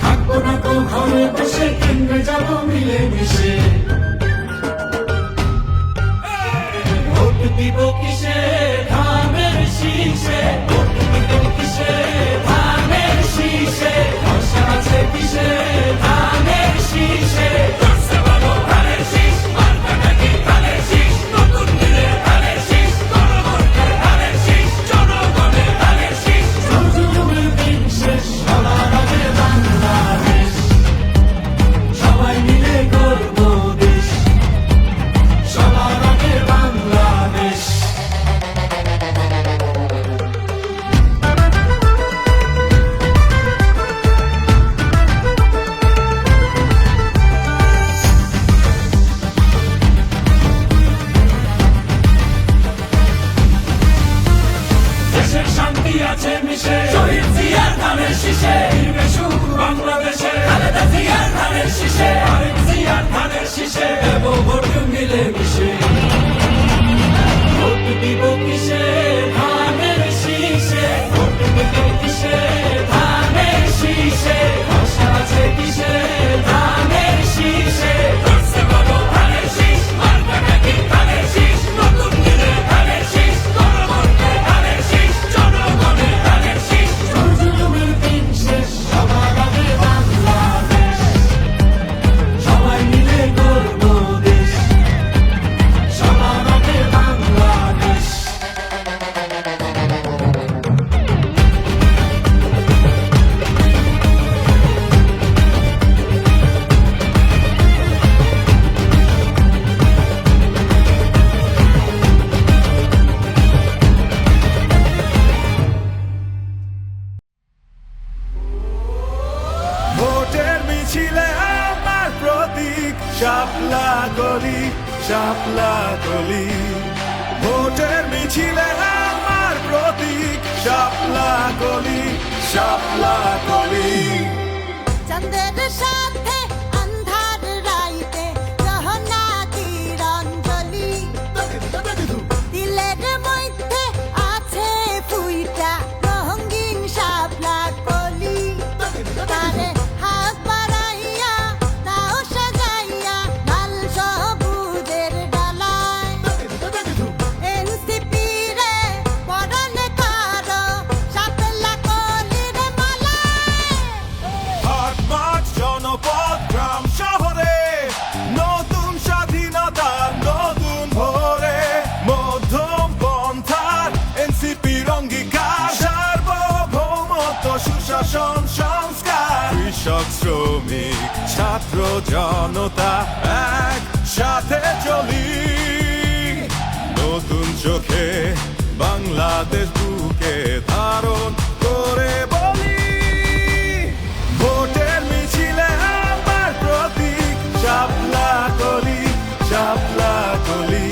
থাকবো না তো ঘরে বসে কেন্দ্রে যাবো মিলে মিশে জিয়ার ধানের শীষে, তারেক জিয়ার ধানের শীষে দেব ভোট মিলে মিশে। ভোট দিব কিসে, ধানের শীষে, ভোট দিব কিসে, ধানের শীষে, আশা আছে কিসে, ধানের শীষে। ধরছে বড় ধানের শীষ, মার্কাটা কি ধানের শীষ, নতুন দিনে ধানের শীষ, জনগণের ধানের শীষ, জনগণের ধানের শীষ। জুলুমের দিন শেষ, সবার আগে বাংলাদেশ, সবাই মিলে গর্ব দেশ, সবার আগে বাংলাদেশ। ভোটের মিছিলে আমার প্রতীক শাপলা কলি, শাপলা কলি। ভোটের মিছিলে আমার প্রতীক শাপলা কলি, শাপলা কলি। চন্দ্রের সাথে আন্ধার রাইতে গহনা কিরণ জ্বলি, দিলের মধ্যে আছে ফুইটা রঙিন শাপলা কলি। তারে হাত বাড়াইয়া তাও সাজাইয়া লাল সবুজের ডালায়, এনসিপি রে পরানে কারো শাপলা কলির মালায়। হাট মাঠ জনপদ গ্রাম শহরে নতুন স্বাধীনতা নতুন ভোরে, মধ্যম পন্থার এনসিপির অঙ্গীকার, সার্বভৌমত্ব সুশাসন সংস্কার। কৃষক শ্রমিক ছাত্র জনতা এক সাথে চলি, নতুন চোখে বাংলাদেশ বুকে ধারণ করে বলি। ভোটের মিছিলে আমার প্রতীক শাপলা কলি, শাপলা কলি।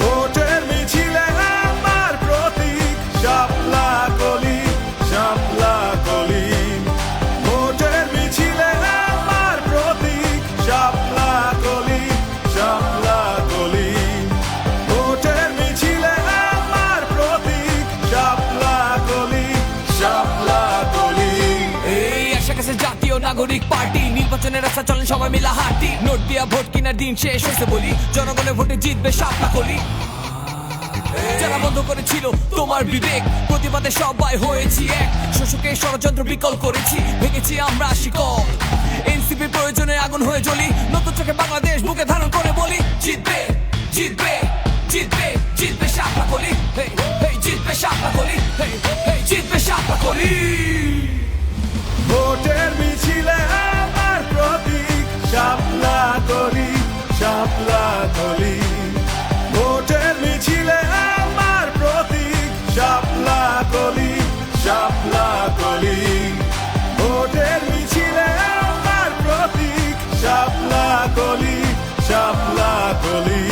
ভোটের মিছিলে আমার প্রতীক শাপলা কলি, শাপলা কলি। ভোটের মিছিলে আমার প্রতীক শাপলা কলি, শাপলা কলি। ভোটের মিছিলে আমার প্রতীক শাপলা কলি, শাপলা কলি। এই আশা কাছে জাতীয় নাগরিক পার্টি, নির্বাচনের রাস্তা চলেন সবাই মিলা হাঁটি। নোট দিয়া ভোট কিনার দিন শেষ হয়েছে বলি, জনগণের ভোটে জিতবে শাপলা কলি। যারা বন্ধ করেছিল তোমার বিবেক, প্রতিবাদে সবাই হয়েছি এক, শোষকের ষড়যন্ত্র বিকল করেছি, ভেঙেছি আমরা শিকল। এনসিপি প্রয়োজনে আগুন হয়ে জ্বলি, নতুন চোখে বাংলাদেশ বুকে ধারণ করে বলি, জিতবে জিতবে জিতবে জিতবে শাপলা কলি, হেই হেই জিতবে শাপলা কলি, হেই হেই জিতবে শাপলা কলি। ভোটের মিছিলে আমার প্রতীক শাপলা কলি, শাপলা কলি। ভোটের মিছিলে আমার প্রতীক শাপলা কলি, শাপলা কলি। ভোটের মিছিলে আমার প্রতীক শাপলা কলি, শাপলা কলি।